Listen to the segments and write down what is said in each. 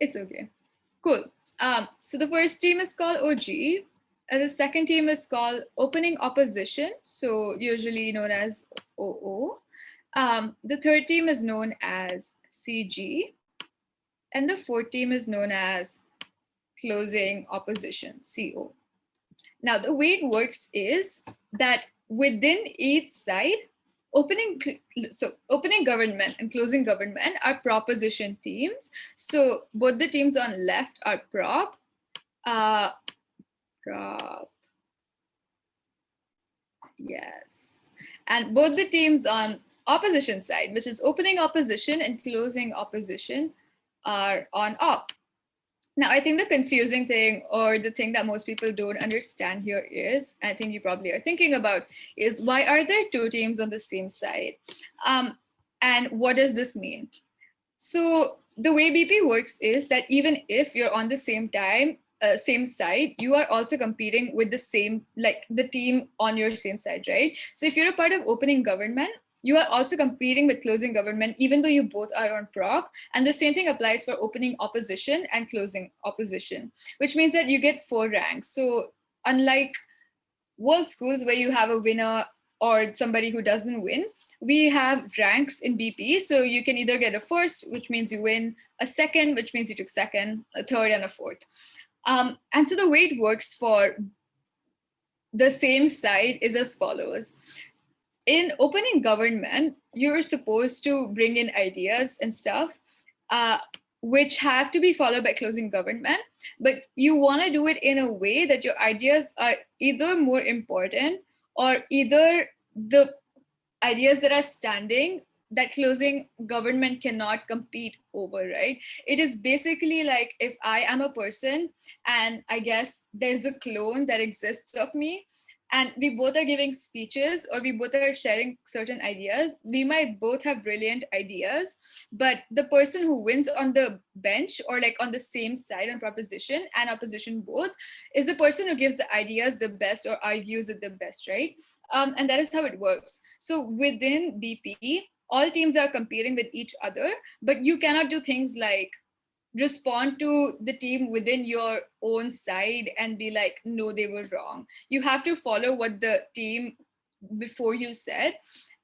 It's okay. Cool. So the first team is called OG. And the second team is called Opening Opposition, so usually known as OO. The third team is known as CG. And the fourth team is known as Closing Opposition, CO. Now, the way it works is that within each side, opening government and closing government are proposition teams. So both the teams on left are uh, prop, yes, and both the teams on opposition side, which is opening opposition and closing opposition, are on op. Now, I think the confusing thing, or the thing that most people don't understand here is, I think you probably are thinking about, is why are there two teams on the same side? And what does this mean? So the way BP works is that even if you're on the same side, you are also competing with the same, like the team on your same side, right? So if you're a part of opening government, you are also competing with closing government, even though you both are on prop. And the same thing applies for opening opposition and closing opposition, which means that you get 4 ranks. So unlike world schools where you have a winner or somebody who doesn't win, we have ranks in BP. So you can either get a first, which means you win, a second, which means you took second, a third, and a fourth. And so the way it works for the same side is as follows. In opening government, you're supposed to bring in ideas and stuff, which have to be followed by closing government. But you want to do it in a way that your ideas are either more important, or either the ideas that are standing that closing government cannot compete over, right? It is basically like if I am a person and I guess there's a clone that exists of me, and we both are giving speeches or we both are sharing certain ideas, we might both have brilliant ideas, but the person who wins on the bench or like on the same side on proposition and opposition both is the person who gives the ideas the best or argues it the best, right? And that is how it works. So within BP, all teams are competing with each other, but you cannot do things like respond to the team within your own side and be like, no, they were wrong. You have to follow what the team before you said,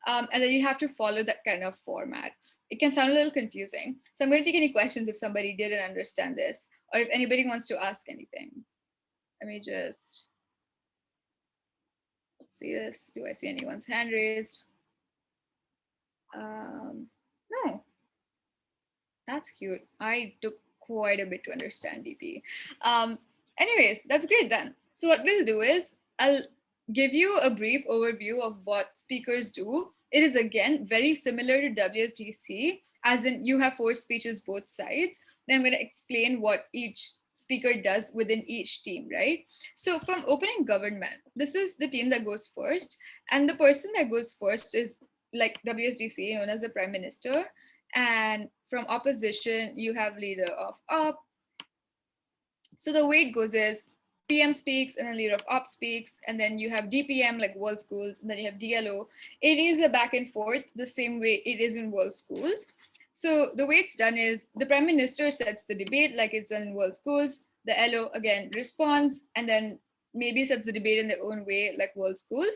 and then you have to follow that kind of format. It can sound a little confusing. So I'm going to take any questions if somebody didn't understand this, or if anybody wants to ask anything. Let me just see this. Do I see anyone's hand raised? No. That's cute. I took quite a bit to understand DP. Anyways, that's great then. So what we'll do is I'll give you a brief overview of what speakers do. It is again very similar to WSDC, as in you have 4 speeches both sides. Then I'm going to explain what each speaker does within each team, right? So from opening government, this is the team that goes first, and the person that goes first is like WSDC, known as the Prime Minister. And from opposition, you have leader of op. So the way it goes is PM speaks, and then leader of op speaks, and then you have DPM like world schools, and then you have DLO. It is a back and forth the same way it is in world schools. So the way it's done is the Prime Minister sets the debate like it's done in world schools. The LO again responds, and then maybe sets the debate in their own way like world schools.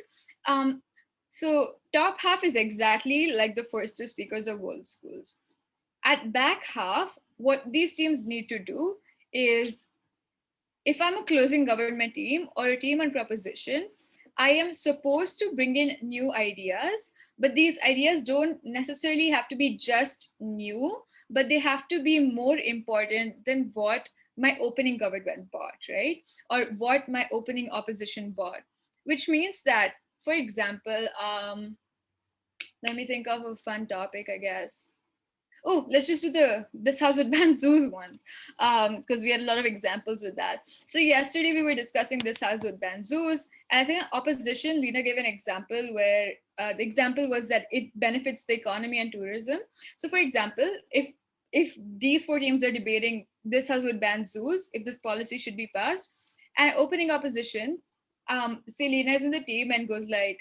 So top half is exactly like the first 2 speakers of world schools. At back half, what these teams need to do is, if I'm a closing government team or a team on proposition, I am supposed to bring in new ideas, but these ideas don't necessarily have to be just new, but they have to be more important than what my opening government bought, right? Or what my opening opposition bought, which means that, for example, let me think of a fun topic, I guess. Oh, let's just do this house would ban zoos ones, because we had a lot of examples with that. So yesterday we were discussing this house would ban zoos, and I think opposition, Lena gave an example where the example was that it benefits the economy and tourism. So for example, if these 4 teams are debating this house would ban zoos, if this policy should be passed, and opening opposition, say Lena is in the team and goes like,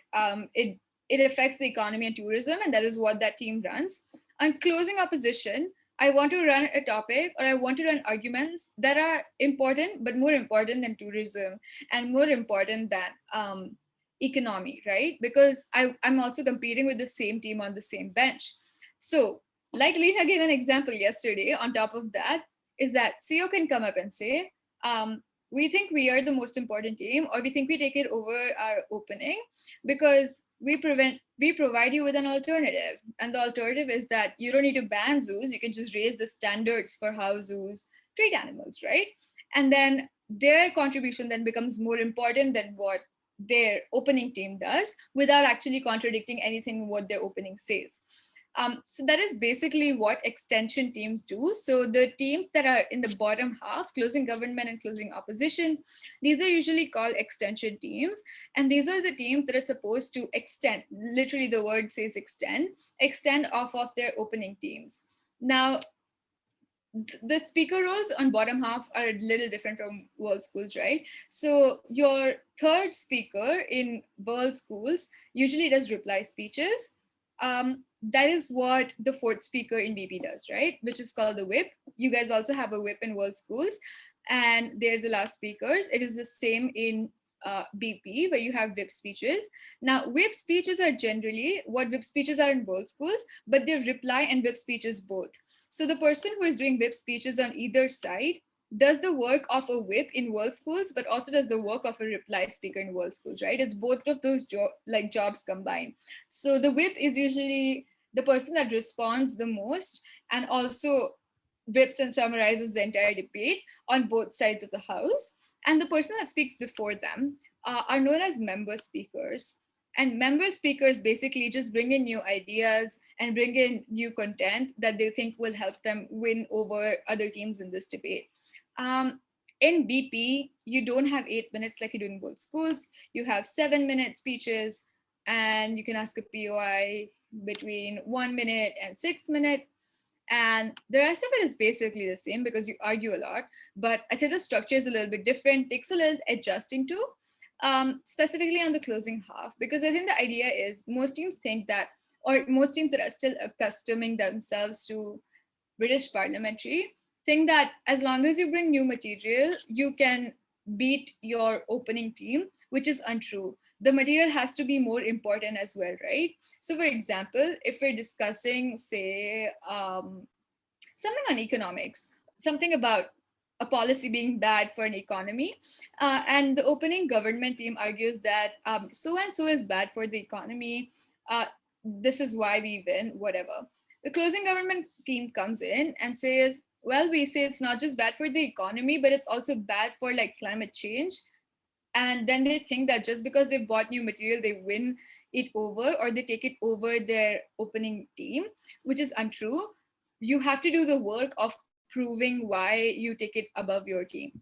it affects the economy and tourism, and that is what that team runs. On closing opposition, I want to run a topic, or I want to run arguments that are important, but more important than tourism and more important than economy, right? Because I'm also competing with the same team on the same bench. So, like Lena gave an example yesterday, on top of that, is that CEO can come up and say, we think we are the most important team, or we think we take it over our opening because we provide you with an alternative, and the alternative is that you don't need to ban zoos, you can just raise the standards for how zoos treat animals, right? And then their contribution then becomes more important than what their opening team does, without actually contradicting anything what their opening says. So that is basically what extension teams do. So the teams that are in the bottom half, closing government and closing opposition, these are usually called extension teams. And these are the teams that are supposed to extend, literally the word says extend off of their opening teams. Now, the speaker roles on bottom half are a little different from world schools, right? So your third speaker in world schools usually does reply speeches. That is what the fourth speaker in BP does, right? Which is called the whip. You guys also have a whip in world schools, and they're the last speakers. It is the same in BP, where you have whip speeches. Now, whip speeches are generally what whip speeches are in world schools, but they reply and whip speeches both. So the person who is doing whip speeches on either side does the work of a whip in world schools, but also does the work of a reply speaker in world schools, right? It's both of those jobs combined. So the whip is usually the person that responds the most and also whips and summarizes the entire debate on both sides of the house. And the person that speaks before them are known as member speakers. And member speakers basically just bring in new ideas and bring in new content that they think will help them win over other teams in this debate. In BP, you don't have 8 minutes like you do in both schools. You have 7-minute speeches, and you can ask a POI between 1 minute and 6 minutes. And the rest of it is basically the same because you argue a lot. But I think the structure is a little bit different, takes a little adjusting to, specifically on the closing half. Because I think the idea is most teams think that, or most teams that are still accustoming themselves to British parliamentary, think that as long as you bring new material, you can beat your opening team, which is untrue. The material has to be more important as well, right? So, for example, if we're discussing, say, something on economics, something about a policy being bad for an economy, and the opening government team argues that so and so is bad for the economy. This is why we win, whatever. The closing government team comes in and says, well, we say it's not just bad for the economy, but it's also bad for like climate change. And then they think that just because they bought new material, they win it over, or they take it over their opening team, which is untrue. You have to do the work of proving why you take it above your team.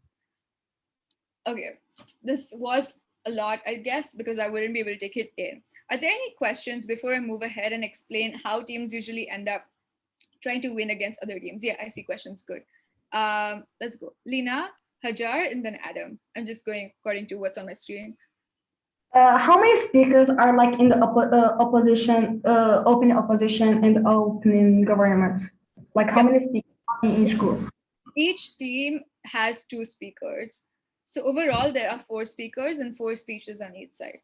Okay, this was a lot, I guess, because I wouldn't be able to take it in. Are there any questions before I move ahead and explain how teams usually end up trying to win against other teams? Yeah, I see questions. Good. Let's go. Lena, Hajar, and then Adam. I'm just going according to what's on my screen. How many speakers are like in the opposition, open opposition and open government? Like how many speakers are in each group? Each team has 2 speakers. So overall, there are 4 speakers and 4 speeches on each side.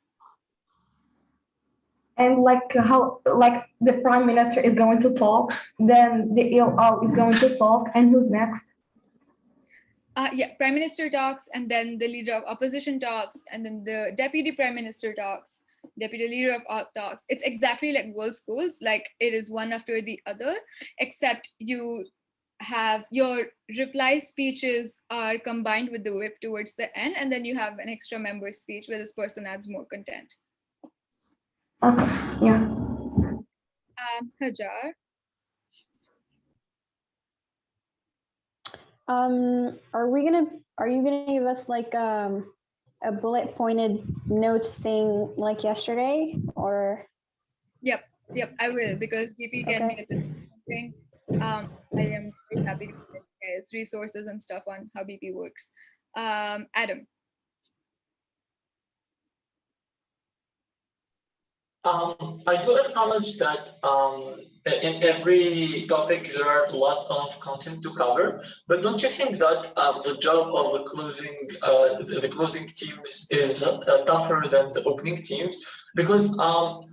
And like how, like the prime minister is going to talk, then the ELO is going to talk, and who's next? Yeah, prime minister talks, and then the leader of opposition talks, and then the deputy prime minister talks, deputy leader of op talks. It's exactly like world schools, like it is one after the other, except you have your reply speeches are combined with the whip towards the end, and then you have an extra member speech where this person adds more content. Okay, yeah. Hajar. Are you gonna give us like a bullet pointed note thing like yesterday, or? Yep, I will, because GP can be a little something. I am very happy to get guys resources and stuff on how BP works. Adam. I do acknowledge that in every topic there are lots of content to cover, but don't you think that the job of the closing teams is tougher than the opening teams? Because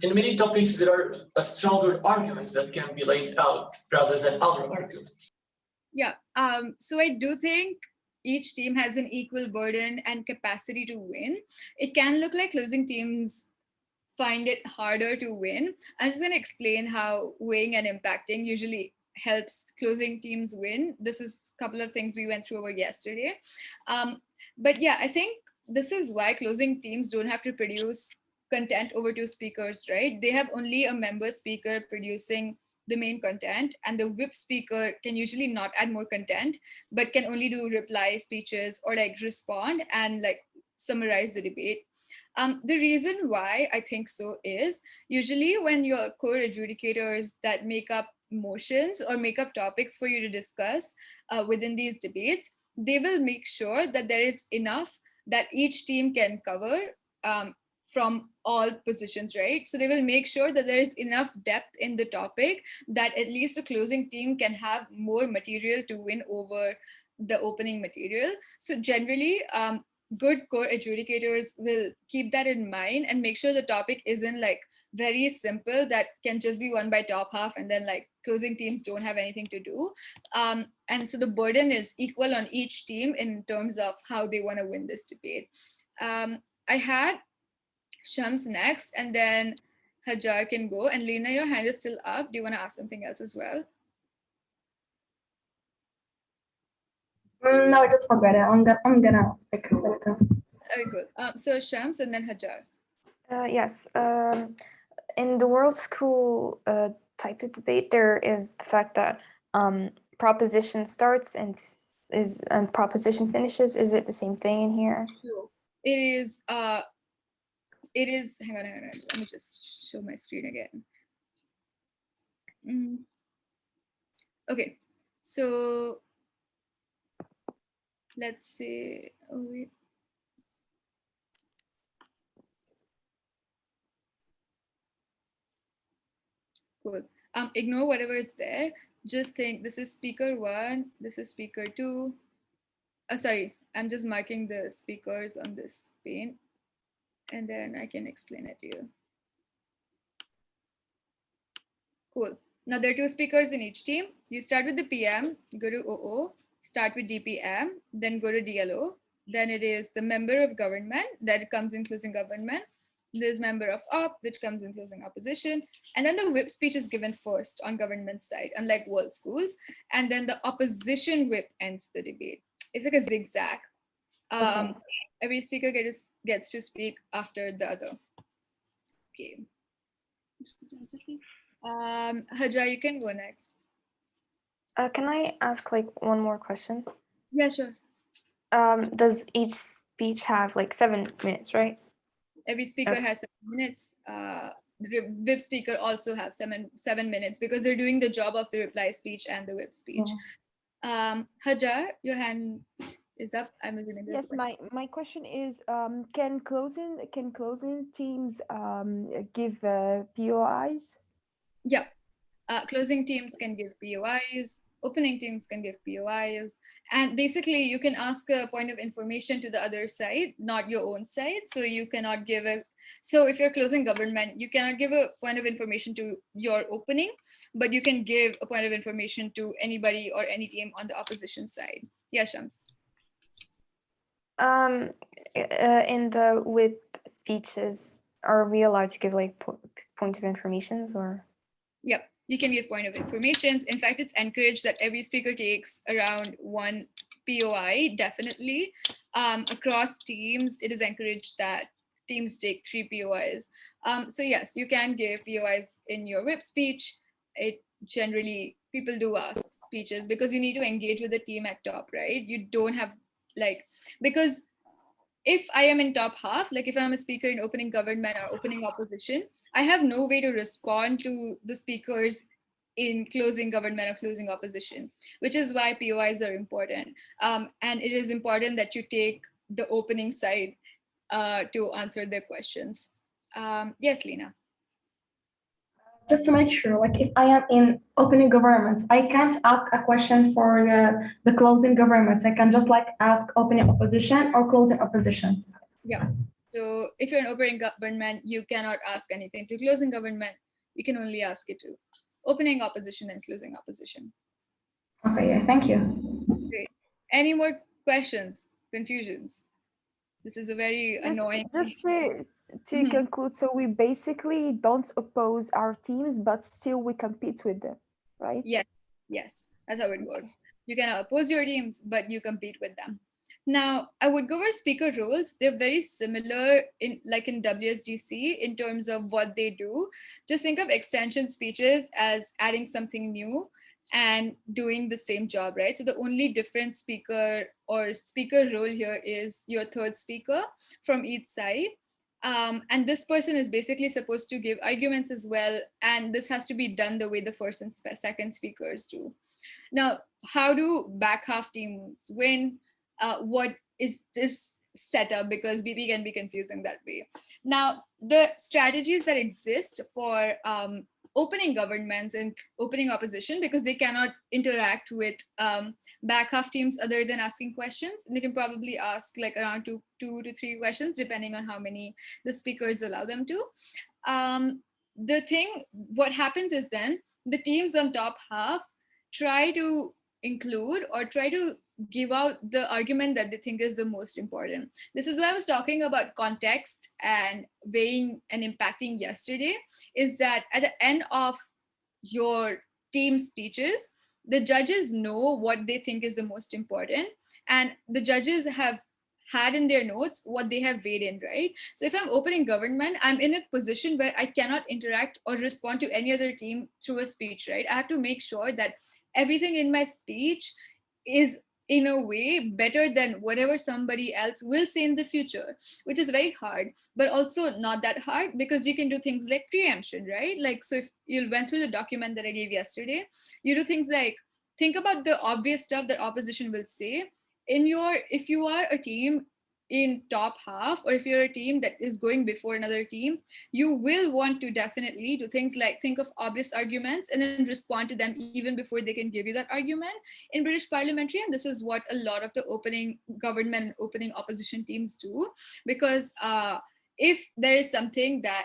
in many topics there are stronger arguments that can be laid out rather than other arguments. Yeah. So I do think each team has an equal burden and capacity to win. It can look like closing teams find it harder to win. I'm just going to explain how weighing and impacting usually helps closing teams win. This is a couple of things we went through over yesterday. But yeah, I think this is why closing teams don't have to produce content over two speakers, right? They have only a member speaker producing the main content, and the whip speaker can usually not add more content, but can only do reply speeches or like respond and like summarize the debate. The reason why I think so is usually when your core adjudicators that make up motions or make up topics for you to discuss within these debates, they will make sure that there is enough that each team can cover from all positions, right? So they will make sure that there is enough depth in the topic that at least a closing team can have more material to win over the opening material. So generally, good core adjudicators will keep that in mind and make sure the topic isn't like very simple that can just be won by top half and then like closing teams don't have anything to do. And so the burden is equal on each team in terms of how they want to win this debate. I had Shams next, and then Hajar can go. And Lena, your hand is still up. Do you want to ask something else as well? No, I just forgot it. I'm gonna like, let it go. Okay, good. So Shams and then Hajar. Yes. In the world school type of debate, there is the fact that proposition starts and proposition finishes. Is it the same thing in here? No, it is. It is. Hang on. Let me just show my screen again. Okay, so let's see. Oh wait. Cool. Ignore whatever is there. Just think this is speaker 1, this is speaker 2. Sorry, I'm just marking the speakers on this pane and then I can explain it to you. Cool. Now there are 2 speakers in each team. You start with the PM, go to OO, start with DPM, then go to DLO. Then it is the member of government that comes in closing government. There's member of op, which comes in closing opposition. And then the whip speech is given first on government side, unlike world schools. And then the opposition whip ends the debate. It's like a zigzag. Okay. Every speaker gets to speak after the other. Okay. Hajar, you can go next. Can I ask like one more question? Yeah, sure. Does each speech have like 7 minutes, right? Every speaker has 7 minutes. The whip speaker also has 7 minutes because they're doing the job of the reply speech and the whip speech. Hajar, your hand is up. I'm assuming there's Yes, my question is, can closing teams give POIs? Yeah. Closing teams can give POIs, opening teams can give POIs, and basically you can ask a point of information to the other side, not your own side. So you cannot give so if you're closing government, you cannot give a point of information to your opening, but you can give a point of information to anybody or any team on the opposition side. Yeah, Shams. In the whip speeches, are we allowed to give like points of informations or? Yep, you can give point of informations. In fact, it's encouraged that every speaker takes around 1 POI, definitely. Across teams, it is encouraged that teams take 3 POIs. So yes, you can give POIs in your whip speech. It generally, people do ask speeches because you need to engage with the team at top, right? You don't have like, because if I am in top half, like if I'm a speaker in opening government or opening opposition, I have no way to respond to the speakers in closing government or closing opposition, which is why POIs are important. And it is important that you take the opening side to answer their questions. Yes, Lena. Just to make sure, like if I am in opening governments, I can't ask a question for the closing governments. I can just like ask opening opposition or closing opposition. Yeah. So if you're an opening government, you cannot ask anything. To closing government, you can only ask it to opening opposition and closing opposition. Okay, yeah, thank you. Great. Any more questions, confusions? This is a very annoying. Just to Mhm. conclude, so we basically don't oppose our teams, but still we compete with them, right? Yes, yes, that's how it works. You can oppose your teams, but you compete with them. Now, I would go over speaker roles. They're very similar in like in WSDC in terms of what they do. Just think of extension speeches as adding something new and doing the same job, right? So the only different speaker or speaker role here is your third speaker from each side. And this person is basically supposed to give arguments as well. And this has to be done the way the first and second speakers do. Now, how do back half teams win? What is this setup? Because BP can be confusing that way. Now, the strategies that exist for opening governments and opening opposition, because they cannot interact with back half teams other than asking questions. And they can probably ask like around two to three questions, depending on how many the speakers allow them to. What happens is then the teams on top half try to include or try to give out the argument that they think is the most important. This is why I was talking about context and weighing and impacting yesterday, is that at the end of your team speeches, the judges know what they think is the most important, and the judges have had in their notes what they have weighed in, right? So if I'm opening government, I'm in a position where I cannot interact or respond to any other team through a speech, right? I have to make sure that everything in my speech is in a way better than whatever somebody else will say in the future, which is very hard, but also not that hard because you can do things like preemption, right? Like, so if you went through the document that I gave yesterday, you do things like think about the obvious stuff that opposition will say in your, if you are a team in top half, or if you're a team that is going before another team, you will want to definitely do things like think of obvious arguments and then respond to them even before they can give you that argument in British parliamentary. And this is what a lot of the opening government and opening opposition teams do, because if there is something that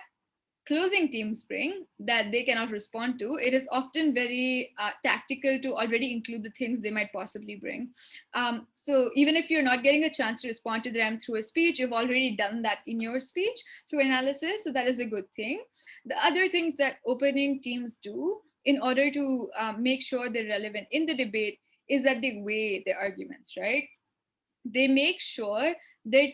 closing teams bring that they cannot respond to, it is often very tactical to already include the things they might possibly bring. So even if you're not getting a chance to respond to them through a speech, you've already done that in your speech through analysis. So that is a good thing. The other things that opening teams do in order to make sure they're relevant in the debate is that they weigh their arguments, right? They make sure that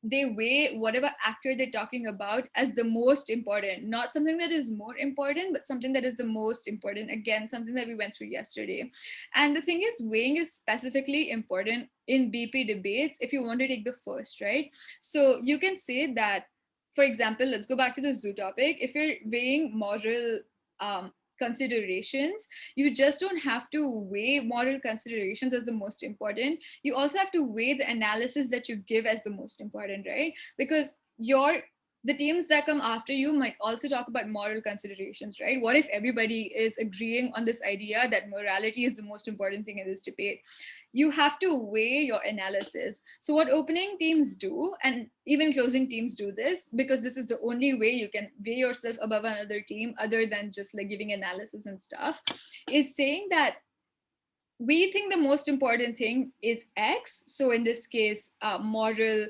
they weigh whatever actor they're talking about as the most important, not something that is more important, but something that is the most important. Again, something that we went through yesterday. And the thing is, weighing is specifically important in BP debates if you want to take the first, right? So you can say that, for example, let's go back to the zoo topic. If you're weighing moral considerations, you just don't have to weigh moral considerations as the most important. You also have to weigh the analysis that you give as the most important, right? Because the teams that come after you might also talk about moral considerations, right? What if everybody is agreeing on this idea that morality is the most important thing in this debate? You have to weigh your analysis. So what opening teams do, and even closing teams do this, because this is the only way you can weigh yourself above another team other than just like giving analysis and stuff, is saying that we think the most important thing is X. So in this case, moral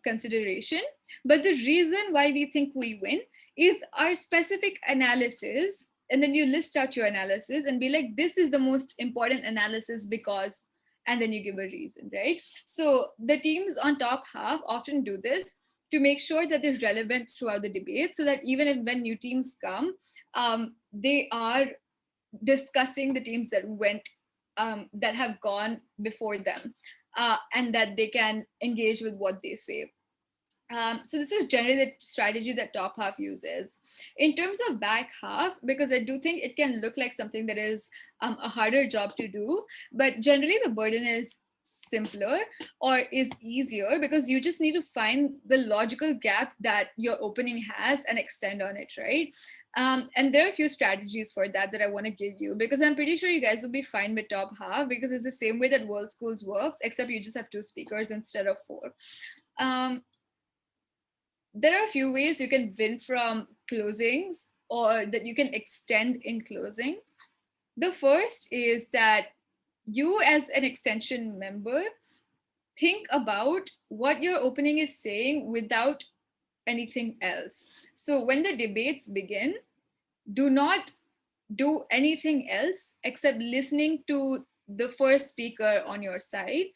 consideration. But the reason why we think we win is our specific analysis. And then you list out your analysis and be like, this is the most important analysis because, and then you give a reason, right? So the teams on top half often do this to make sure that they're relevant throughout the debate, so that even if when new teams come, they are discussing the teams that went that have gone before them, and that they can engage with what they say. So this is generally the strategy that top half uses. In terms of back half, because I do think it can look like something that is a harder job to do, but generally the burden is simpler or is easier, because you just need to find the logical gap that your opening has and extend on it, right? And there are a few strategies for that I want to give you, because I'm pretty sure you guys will be fine with top half, because it's the same way that World Schools works, except you just have 2 speakers instead of 4. There are a few ways you can win from closings, or that you can extend in closings. The first is that you, as an extension member, think about what your opening is saying without anything else. So when the debates begin, do not do anything else except listening to the first speaker on your side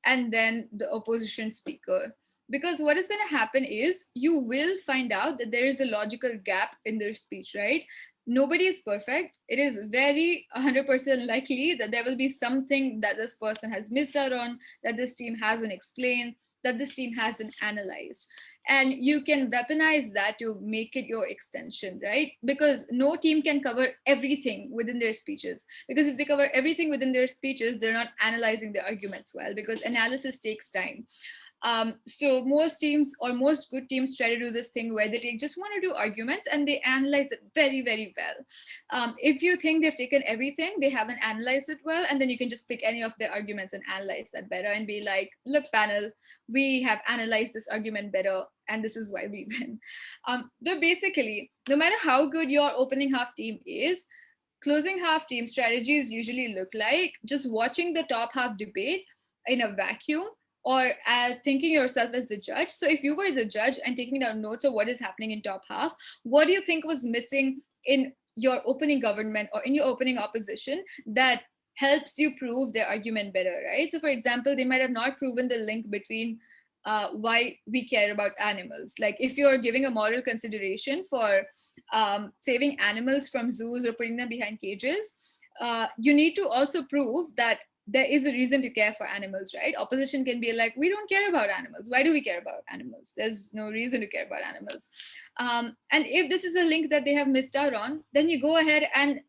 and then the opposition speaker. Because what is going to happen is you will find out that there is a logical gap in their speech, right? Nobody is perfect. It is very 100% likely that there will be something that this person has missed out on, that this team hasn't explained, that this team hasn't analyzed. And you can weaponize that to make it your extension, right? Because no team can cover everything within their speeches. Because if they cover everything within their speeches, they're not analyzing the arguments well, because analysis takes time. So most teams, or most good teams, try to do this thing where they take just 1 or 2 arguments and they analyze it very, very well. If you think they've taken everything, they haven't analyzed it well, and then you can just pick any of their arguments and analyze that better and be like, look, panel, we have analyzed this argument better, and this is why we win. But basically, no matter how good your opening half team is, closing half team strategies usually look like just watching the top half debate in a vacuum, or as thinking yourself as the judge. So if you were the judge and taking down notes of what is happening in top half, what do you think was missing in your opening government or in your opening opposition that helps you prove their argument better, right? So for example, they might have not proven the link between why we care about animals. Like if you're giving a moral consideration for saving animals from zoos or putting them behind cages, you need to also prove that there is a reason to care for animals, right? Opposition can be like, we don't care about animals. Why do we care about animals? There's no reason to care about animals. And if this is a link that they have missed out on, then you go ahead and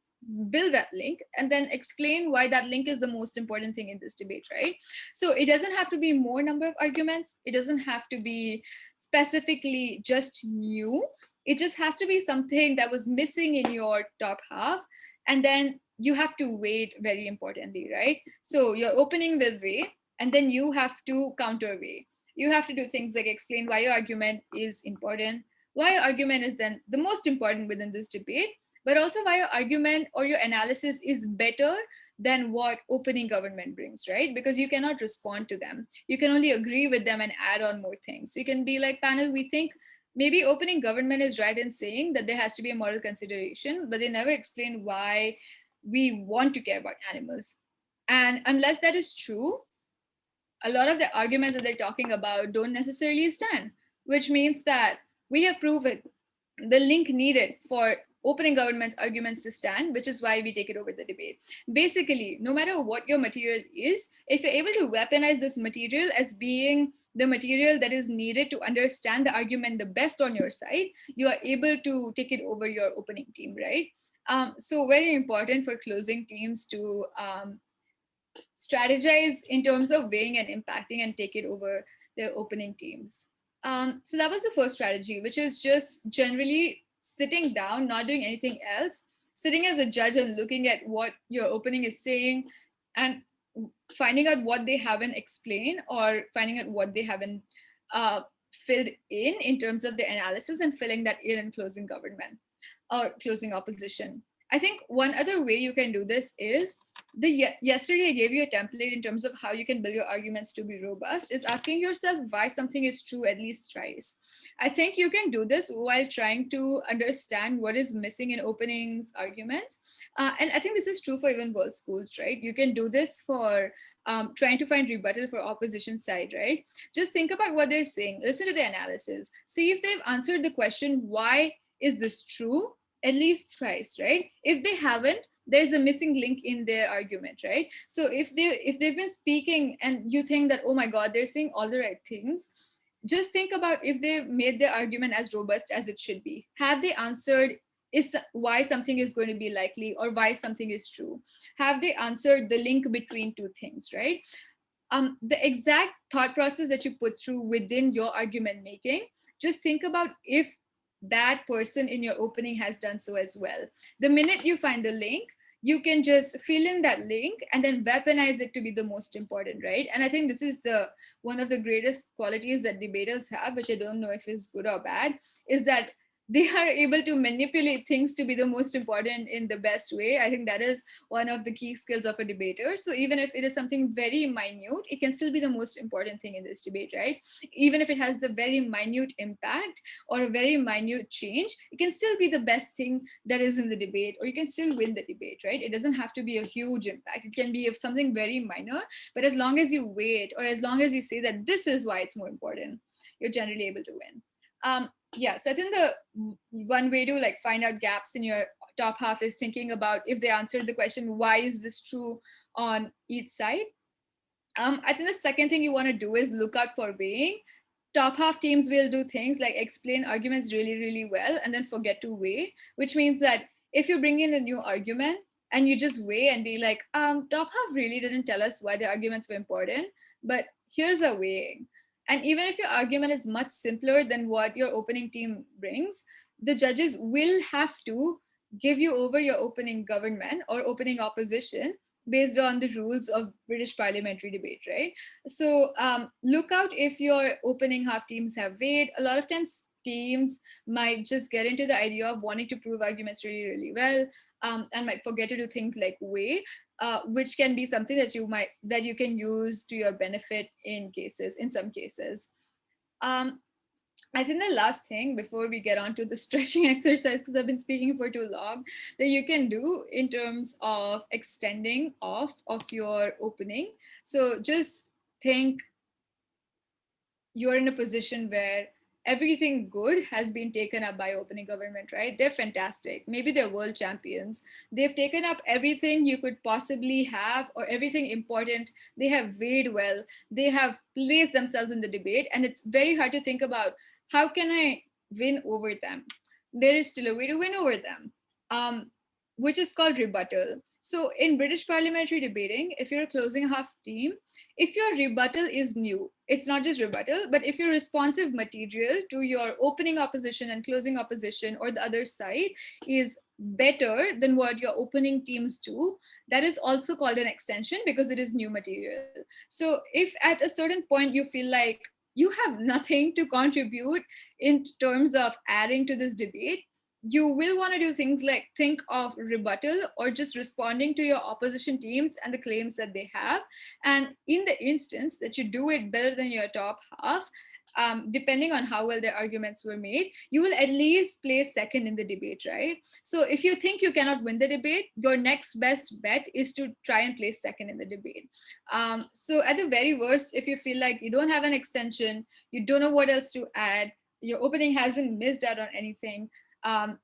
build that link and then explain why that link is the most important thing in this debate, right? So it doesn't have to be more number of arguments. It doesn't have to be specifically just new. It just has to be something that was missing in your top half. And then you have to wait, very importantly, right? So your opening will weigh, and then you have to counter weigh. You have to do things like explain why your argument is important, why your argument is then the most important within this debate, but also why your argument or your analysis is better than what opening government brings, right? Because you cannot respond to them. You can only agree with them and add on more things. So you can be like, panel, we think maybe opening government is right in saying that there has to be a moral consideration, but they never explain why we want to care about animals. And unless that is true, a lot of the arguments that they're talking about don't necessarily stand, which means that we have proven the link needed for opening government's arguments to stand, which is why we take it over the debate. Basically, no matter what your material is, if you're able to weaponize this material as being the material that is needed to understand the argument the best on your side, you are able to take it over your opening team, right? So very important for closing teams to strategize in terms of weighing and impacting and take it over their opening teams. So that was the first strategy, which is just generally sitting down, not doing anything else, sitting as a judge and looking at what your opening is saying and finding out what they haven't explained or finding out what they haven't filled in terms of the analysis and filling that in closing government or closing opposition. I think one other way you can do this is yesterday I gave you a template in terms of how you can build your arguments to be robust, is asking yourself why something is true at least thrice. I think you can do this while trying to understand what is missing in openings arguments. And I think this is true for even world schools, right? You can do this for trying to find rebuttal for opposition side, right? Just think about what they're saying, listen to the analysis, see if they've answered the question, why is this true? At least thrice, right? If they haven't, there's a missing link in their argument, right? So if they've been speaking and you think that, oh my God, they're saying all the right things, just think about if they made their argument as robust as it should be. Have they answered is why something is going to be likely or why something is true? Have they answered the link between two things, right? The exact thought process that you put through within your argument making, just think about if that person in your opening has done so as well. The minute you find the link, you can just fill in that link and then weaponize it to be the most important, right? And I think this is the one of the greatest qualities that debaters have, which I don't know if is good or bad, is that they are able to manipulate things to be the most important in the best way. I think that is one of the key skills of a debater. So even if it is something very minute, it can still be the most important thing in this debate, right? Even if it has the very minute impact or a very minute change, it can still be the best thing that is in the debate, or you can still win the debate, right? It doesn't have to be a huge impact. It can be of something very minor, but as long as you wait, or as long as you say that this is why it's more important, you're generally able to win. Yeah, so I think the one way to like find out gaps in your top half is thinking about if they answered the question, why is this true on each side? I think the second thing you want to do is look out for weighing. Top half teams will do things like explain arguments really, really well and then forget to weigh, which means that if you bring in a new argument and you just weigh and be like, top half really didn't tell us why the arguments were important, but here's a weighing. And even if your argument is much simpler than what your opening team brings, the judges will have to give you over your opening government or opening opposition based on the rules of British parliamentary debate, right? So look out if your opening half teams have weighed. A lot of times teams might just get into the idea of wanting to prove arguments really, really well, and might forget to do things like weigh, which can be something that you can use to your benefit in some cases. I think the last thing before we get on to the stretching exercise, because I've been speaking for too long, that you can do in terms of extending off of your opening. So just think you're in a position where everything good has been taken up by opening government, right? They're fantastic. Maybe they're world champions. They've taken up everything you could possibly have, or everything important. They have weighed well. They have placed themselves in the debate. And it's very hard to think about, how can I win over them? There is still a way to win over them, which is called rebuttal. So in British parliamentary debating, if you're a closing half team, if your rebuttal is new, it's not just rebuttal, but if your responsive material to your opening opposition and closing opposition or the other side is better than what your opening teams do, that is also called an extension because it is new material. So if at a certain point you feel like you have nothing to contribute in terms of adding to this debate, you will want to do things like think of rebuttal or just responding to your opposition teams and the claims that they have. And in the instance that you do it better than your top half, depending on how well their arguments were made, you will at least place second in the debate, right? So if you think you cannot win the debate, your next best bet is to try and place second in the debate. So at the very worst, if you feel like you don't have an extension, you don't know what else to add, your opening hasn't missed out on anything,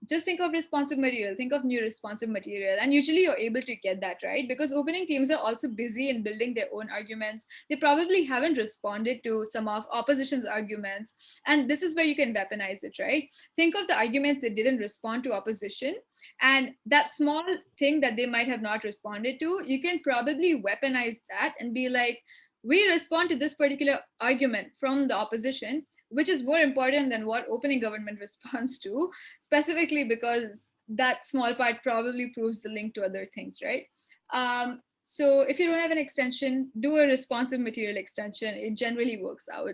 just think of responsive material, think of new responsive material, and usually you're able to get that, right? Because opening teams are also busy in building their own arguments. They probably haven't responded to some of opposition's arguments, and this is where you can weaponize it, right? Think of the arguments they didn't respond to opposition, and that small thing that they might have not responded to, you can probably weaponize that and be like, we respond to this particular argument from the opposition, which is more important than what opening government responds to, specifically because that small part probably proves the link to other things, right? So if you don't have an extension, do a responsive material extension. It generally works out.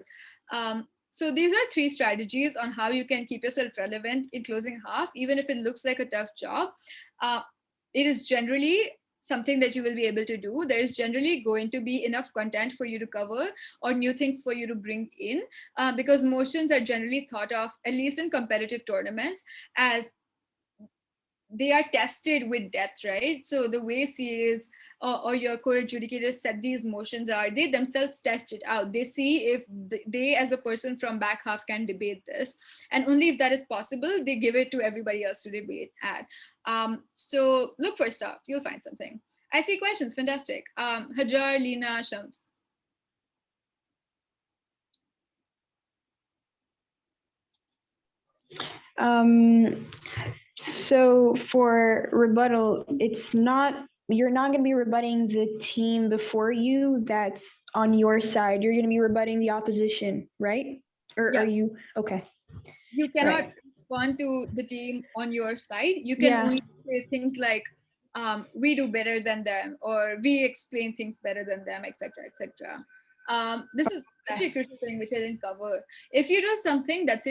So these are 3 strategies on how you can keep yourself relevant in closing half, even if it looks like a tough job. It is generally something that you will be able to do. There is generally going to be enough content for you to cover or new things for you to bring in, because motions are generally thought of, at least in competitive tournaments, as they are tested with depth, right? So the way CAs or your court adjudicators set these motions are, they themselves test it out. They see if they as a person from back half can debate this. And only if that is possible, they give it to everybody else to debate at. So look for stuff, you'll find something. I see questions, fantastic. Hajar, Lina, Shams. So for rebuttal, you're not going to be rebutting the team before you that's on your side. You're going to be rebutting the opposition, right? Or Yeah. are you, okay. You cannot Right. respond to the team on your side, you can Yeah. only say things like, we do better than them, or we explain things better than them, etc., etc. This is actually a crucial thing which I didn't cover. If you do something that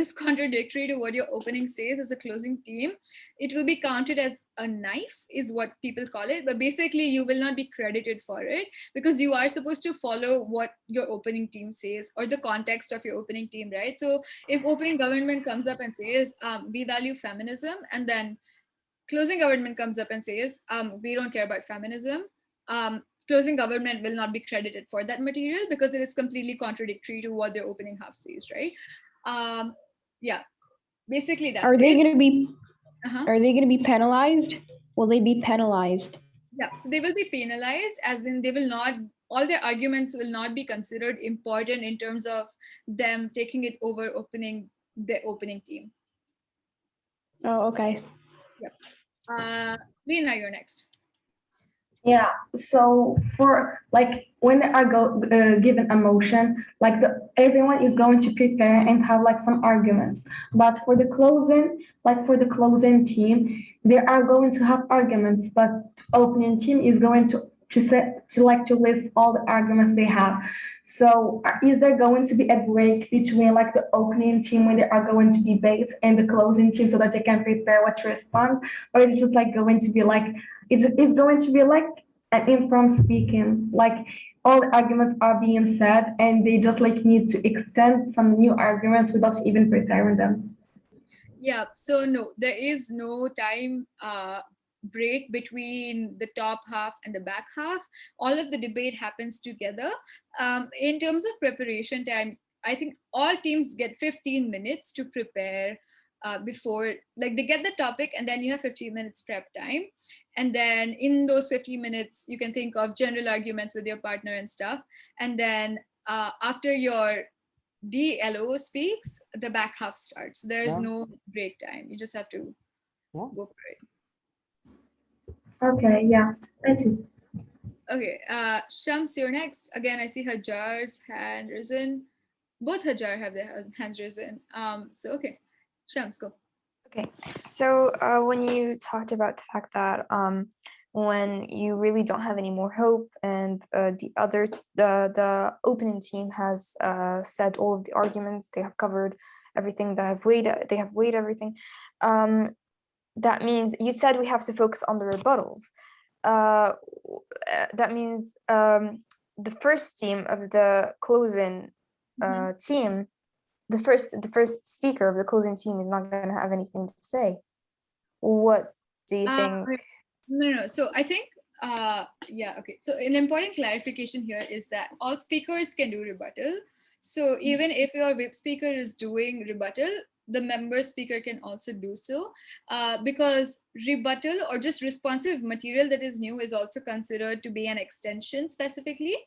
is contradictory to what your opening says as a closing team, it will be counted as a knife, is what people call it. But basically, you will not be credited for it, because you are supposed to follow what your opening team says, or the context of your opening team, right? So if opening government comes up and says, we value feminism, and then closing government comes up and says, we don't care about feminism, closing government will not be credited for that material, because it is completely contradictory to what their opening half says, right? Yeah, basically that's Are they it. going to be Uh-huh. Are they going to be penalized? Will they be penalized? Yeah, so they will be penalized, as in they will not, all their arguments will not be considered important in terms of them taking it over opening the opening team. Oh, okay. Lena, you're next. Yeah, so for like when I go given a motion, like everyone is going to prepare and have like some arguments. But for the closing, like for the closing team, they are going to have arguments, but opening team is going to list all the arguments they have. So is there going to be a break between like the opening team when they are going to debate and the closing team so that they can prepare what to respond, or is it just like going to be like it's going to be like an impromptu speaking, like all the arguments are being said and they just like need to extend some new arguments without even preparing them? Yeah, so no, there is no time break between the top half and the back half. All of the debate happens together. In terms of preparation time, I think all teams get 15 minutes to prepare before, like they get the topic, and then you have 15 minutes prep time. And then in those 15 minutes, you can think of general arguments with your partner and stuff. And then after your DLO speaks, the back half starts. There is no break time. You just have to go for it. Okay, yeah, that's it. Okay, Shams, you're next. Again, I see Hajar's hand risen. Both Hajar have their hands risen. So okay, Shams, go. Okay, so when you talked about the fact that when you really don't have any more hope, and the opening team has said all of the arguments, they have covered everything, they have weighed everything. That means you said we have to focus on the rebuttals. That means the first team of the closing team, the first speaker of the closing team is not going to have anything to say. What do you think? No. So I think, yeah, okay. So an important clarification here is that all speakers can do rebuttal. So even if your whip speaker is doing rebuttal, the member speaker can also do so, because rebuttal or just responsive material that is new is also considered to be an extension specifically.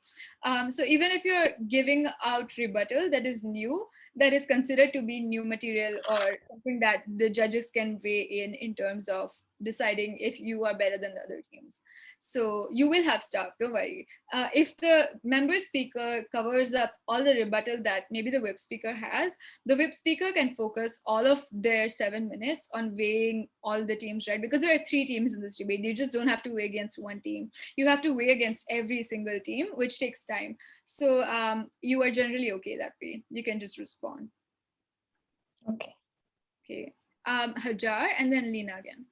So even if you're giving out rebuttal that is new, that is considered to be new material, or something that the judges can weigh in terms of deciding if you are better than the other teams. So you will have stuff, don't worry. If the member speaker covers up all the rebuttal that maybe the whip speaker has, the whip speaker can focus all of their 7 minutes on weighing all the teams, right? Because there are 3 teams in this debate. You just don't have to weigh against one team. You have to weigh against every single team, which takes time. So you are generally okay that way. You can just respond. Okay. Okay. Hajar, and then Lena again.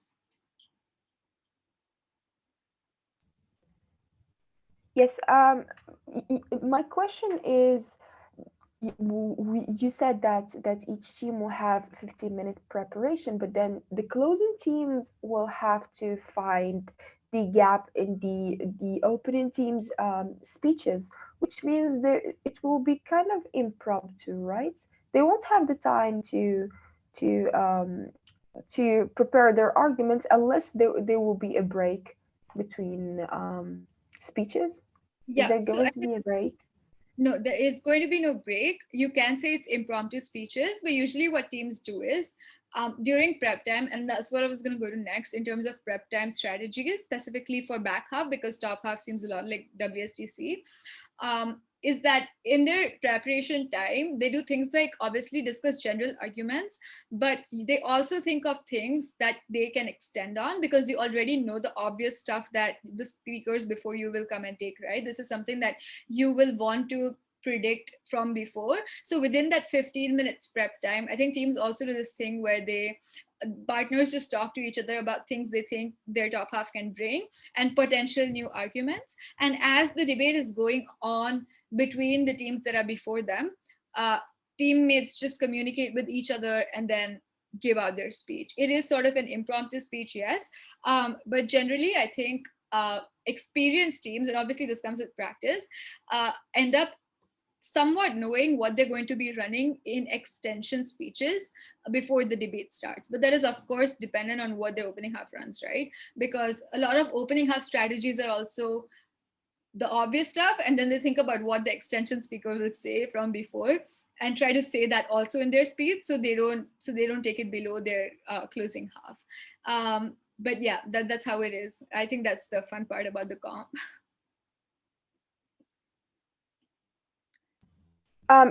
Yes. My question is, you said that each team will have 15 minutes preparation, but then the closing teams will have to find the gap in the opening team's speeches, which means it will be kind of impromptu, right? They won't have the time to um, to prepare their arguments unless there will be a break between speeches. Is Yeah. there So going to be a break? no, there is going to be no break. You can say it's impromptu speeches, but usually what teams do is during prep time, and that's what I was going to go to next in terms of prep time strategies, specifically for back half, because top half seems a lot like WSTC, is that in their preparation time, they do things like obviously discuss general arguments, but they also think of things that they can extend on, because you already know the obvious stuff that the speakers before you will come and take, right? This is something that you will want to predict from before. So within that 15 minutes prep time, I think teams also do this thing where they partners just talk to each other about things they think their top half can bring and potential new arguments. And as the debate is going on between the teams that are before them, teammates just communicate with each other and then give out their speech. It is sort of an impromptu speech, yes, but generally I think experienced teams, and obviously this comes with practice, end up somewhat knowing what they're going to be running in extension speeches before the debate starts. But that is, of course, dependent on what their opening half runs, right? Because a lot of opening half strategies are also the obvious stuff, and then they think about what the extension speaker will say from before and try to say that also in their speech, so they don't take it below their closing half. But yeah, that's how it is. I think that's the fun part about the comp.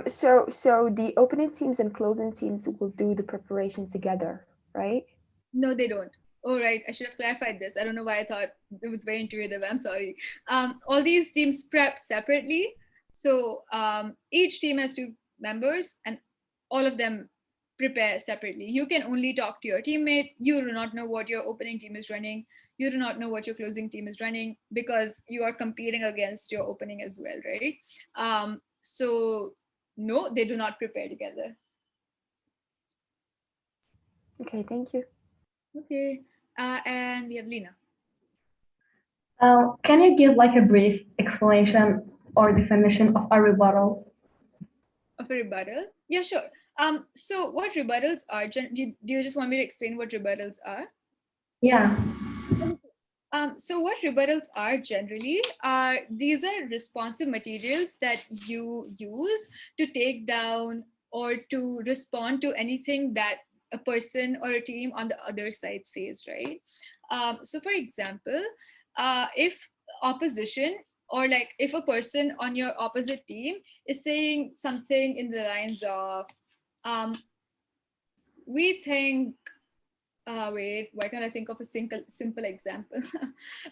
So the opening teams and closing teams will do the preparation together, right? No, they don't. Oh, right. I should have clarified this. I don't know why I thought it was very intuitive. I'm sorry. All these teams prep separately. So each team has 2 members and all of them prepare separately. You can only talk to your teammate. You do not know what your opening team is running. You do not know what your closing team is running, because you are competing against your opening as well, right? So no, they do not prepare together. Okay, thank you. Okay. And we have Lena. Can you give like a brief explanation or definition of a rebuttal? Of a rebuttal? Yeah, sure. So what rebuttals are? Do you just want me to explain what rebuttals are? Yeah. So what rebuttals are generally are, these are responsive materials that you use to take down or to respond to anything that a person or a team on the other side says, right? So for example, if opposition, or like if a person on your opposite team is saying something in the lines of, we think, wait, why can't I think of a simple example?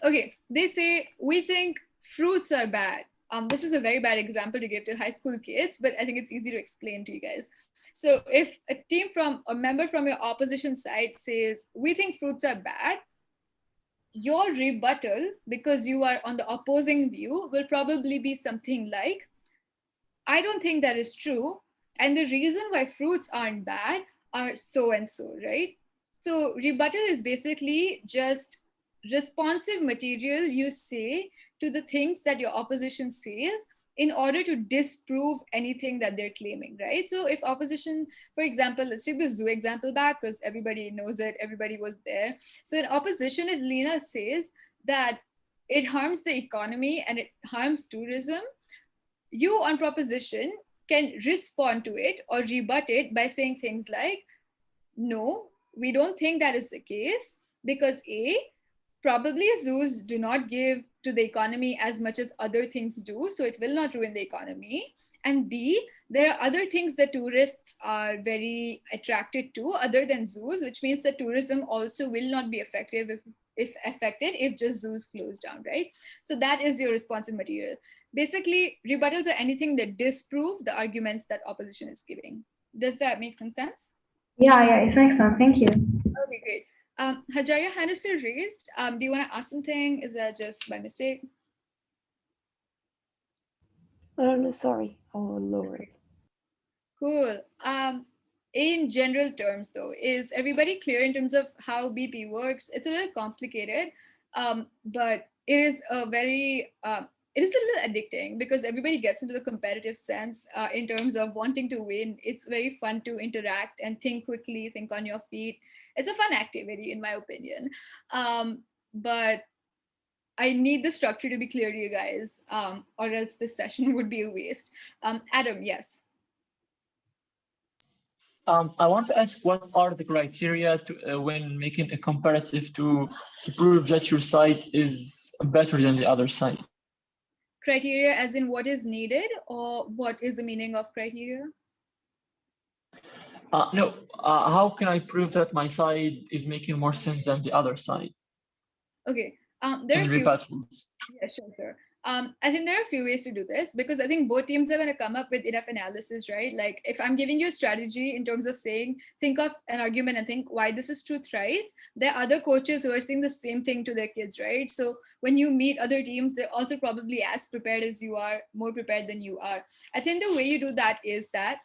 Okay, they say, we think fruits are bad. This is a very bad example to give to high school kids, but I think it's easy to explain to you guys. So if a team from a member from your opposition side says, we think fruits are bad, your rebuttal, because you are on the opposing view, will probably be something like, I don't think that is true. And the reason why fruits aren't bad are so and so, right? So rebuttal is basically just responsive material you say to the things that your opposition says in order to disprove anything that they're claiming, right? So if opposition, for example, let's take the zoo example back because everybody knows it, everybody was there. So in opposition, if Lena says that it harms the economy and it harms tourism, you on proposition can respond to it or rebut it by saying things like, no, we don't think that is the case, because A, probably zoos do not give to the economy as much as other things do, so it will not ruin the economy. And B, there are other things that tourists are very attracted to other than zoos, which means that tourism also will not be effective if just zoos close down, right? So that is your responsive material. Basically, rebuttals are anything that disprove the arguments that opposition is giving. Does that make some sense? Yeah, it makes sense. Thank you. Okay, great. Hajar, your hand is still raised. Do you want to ask something? Is that just by mistake? Oh, no, sorry. I'll lower it. Cool. In general terms, though, is everybody clear in terms of how BP works? It's a little complicated, but it is it is a little addicting because everybody gets into the competitive sense in terms of wanting to win. It's very fun to interact and think quickly, think on your feet. It's a fun activity, in my opinion. But I need the structure to be clear to you guys, or else this session would be a waste. Adam, yes. I want to ask, what are the criteria when making a comparative to prove that your side is better than the other side? Criteria as in what is needed, or what is the meaning of criteria? No, how can I prove that my side is making more sense than the other side Okay, there are in a few. rebuttals? Yeah, sure. I think there are a few ways to do this, because I think both teams are going to come up with enough analysis, right? Like if I'm giving you a strategy in terms of saying, think of an argument and think why this is true thrice, there are other coaches who are saying the same thing to their kids, right? So when you meet other teams, they're also probably as prepared as you are, more prepared than you are. I think the way you do that is that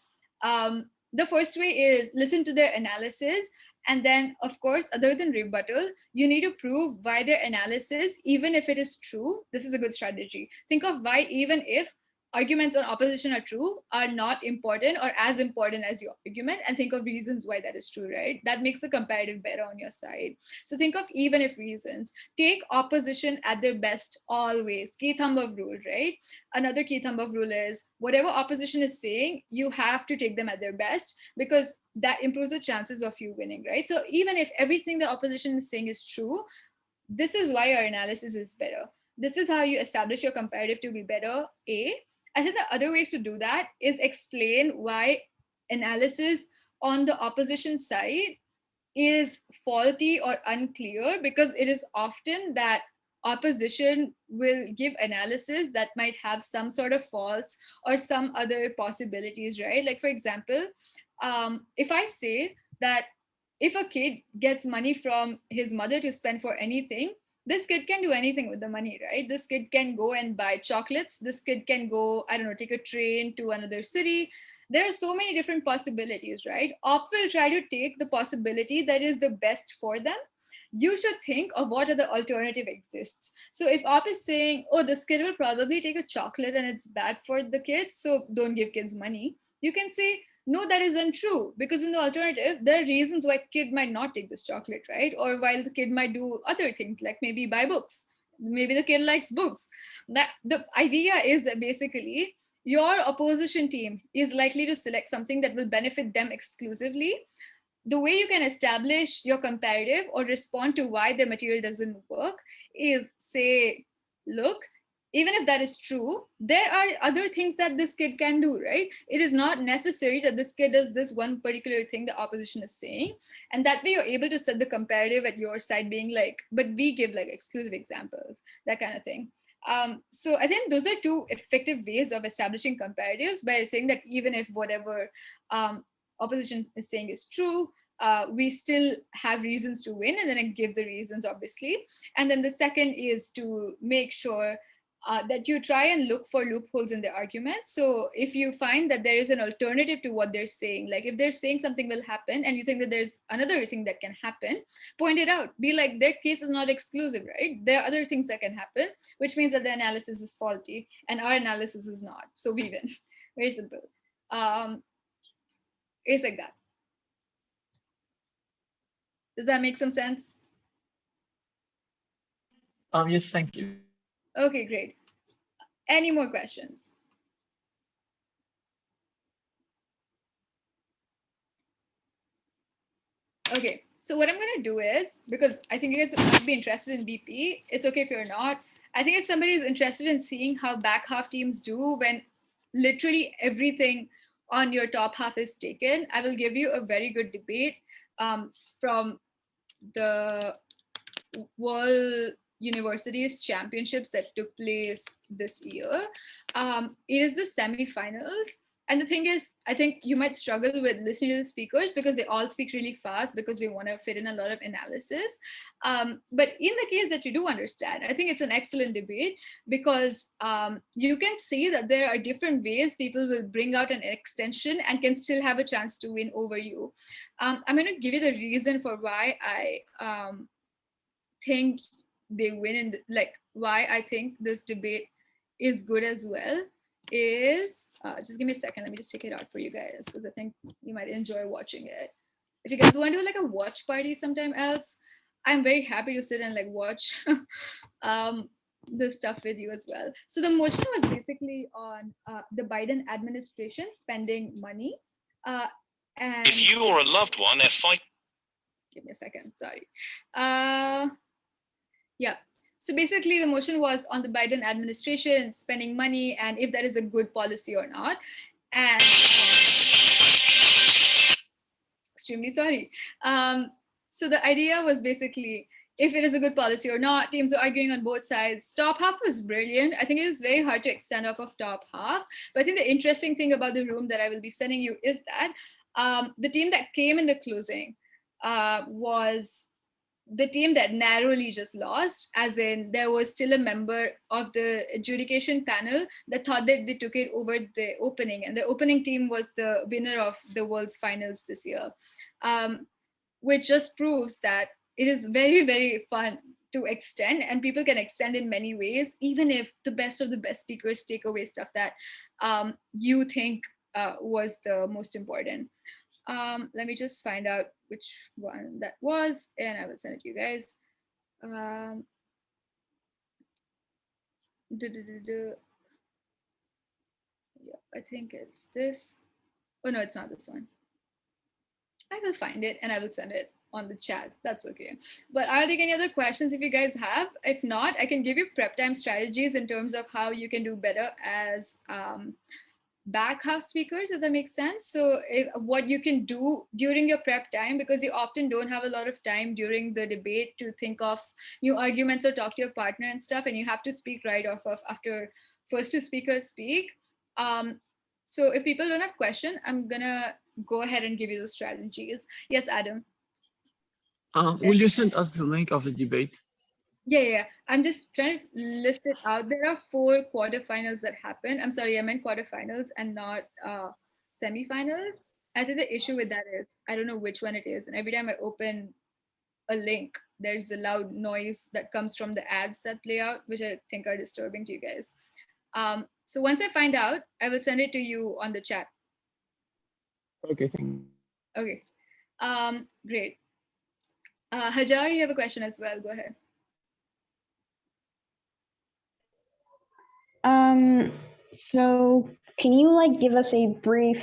the first way is listen to their analysis, and then, of course, other than rebuttal, you need to prove why their analysis, even if it is true, this is a good strategy. Think of why, even if arguments on opposition are true, are not important or as important as your argument, and think of reasons why that is true, right? That makes the comparative better on your side. So think of even if reasons. Take opposition at their best always. Key thumb of rule, right? Another key thumb of rule is whatever opposition is saying, you have to take them at their best, because that improves the chances of you winning, right? So even if everything the opposition is saying is true, this is why your analysis is better. This is how you establish your comparative to be better. I think the other ways to do that is explain why analysis on the opposition side is faulty or unclear, because it is often that opposition will give analysis that might have some sort of faults or some other possibilities, right? Like for example, if I say that if a kid gets money from his mother to spend for anything, this kid can do anything with the money, right? This kid can go and buy chocolates. This kid can go, I don't know, take a train to another city. There are so many different possibilities, right? Op will try to take the possibility that is the best for them. You should think of what other alternative exists. So if op is saying, oh, this kid will probably take a chocolate and it's bad for the kids, so don't give kids money, you can say, no, that is untrue, because in the alternative, there are reasons why kid might not take this chocolate, right? Or while the kid might do other things, like maybe buy books. Maybe the kid likes books. That the idea is that basically your opposition team is likely to select something that will benefit them exclusively. The way you can establish your comparative or respond to why the material doesn't work is say, look, even if that is true, there are other things that this kid can do, right? It is not necessary that this kid does this one particular thing the opposition is saying. And that way you're able to set the comparative at your side being like, but we give like exclusive examples, that kind of thing. So I think those are two effective ways of establishing comparatives, by saying that even if whatever opposition is saying is true, we still have reasons to win, and then I give the reasons, obviously. And then the second is to make sure that you try and look for loopholes in the argument. So if you find that there is an alternative to what they're saying, like if they're saying something will happen and you think that there's another thing that can happen, point it out. Be like, their case is not exclusive, right? There are other things that can happen, which means that the analysis is faulty and our analysis is not. So we win. Very simple. It's like that. Does that make some sense? Yes, thank you. Okay, great. Any more questions? Okay, so what I'm gonna do is, because I think you guys might be interested in BP, it's okay if you're not. I think if somebody is interested in seeing how back half teams do when literally everything on your top half is taken, I will give you a very good debate from the World Universities Championships that took place this year. It is the semifinals. And the thing is, I think you might struggle with listening to the speakers because they all speak really fast because they want to fit in a lot of analysis. But in the case that you do understand, I think it's an excellent debate because you can see that there are different ways people will bring out an extension and can still have a chance to win over you. I'm going to give you the reason for why I think they win, and like why I think this debate is good as well is just give me a second, let me just take it out for you guys because I think you might enjoy watching it. If you guys want to do like a watch party sometime else, I'm very happy to sit and like watch this stuff with you as well. So the motion was basically on the Biden administration spending money. And If you or a loved one are fighting. give me a second, sorry. Yeah. So basically, the motion was on the Biden administration spending money and if that is a good policy or not. And extremely sorry. So the idea was basically if it is a good policy or not. Teams were arguing on both sides. Top half was brilliant. I think it was very hard to extend off of top half. But I think the interesting thing about the room that I will be sending you is that the team that came in the closing was the team that narrowly just lost, as in there was still a member of the adjudication panel that thought that they took it over the opening, and the opening team was the winner of the world's finals this year, which just proves that it is very, very fun to extend, and people can extend in many ways, even if the best of the best speakers take away stuff that you think was the most important. Let me just find out which one that was, and I will send it to you guys. Yeah, I think it's this. Oh no, it's not this one. I will find it and I will send it on the chat. That's okay. But I'll take any other questions if you guys have. If not, I can give you prep time strategies in terms of how you can do better as back half speakers, if that makes sense. So what you can do during your prep time, because you often don't have a lot of time during the debate to think of new arguments or talk to your partner and stuff, and you have to speak right off of after first two speakers speak. So if people don't have question, I'm gonna go ahead and give you those strategies. Yes, Adam. Will you send us the link of the debate? Yeah. I'm just trying to list it out. There are 4 quarterfinals that happen. I'm sorry, I meant quarterfinals and not semifinals. I think the issue with that is I don't know which one it is. And every time I open a link, there's a loud noise that comes from the ads that play out, which I think are disturbing to you guys. So once I find out, I will send it to you on the chat. Okay, thank you. Okay, great. Hajar, you have a question as well. Go ahead. So can you like give us a brief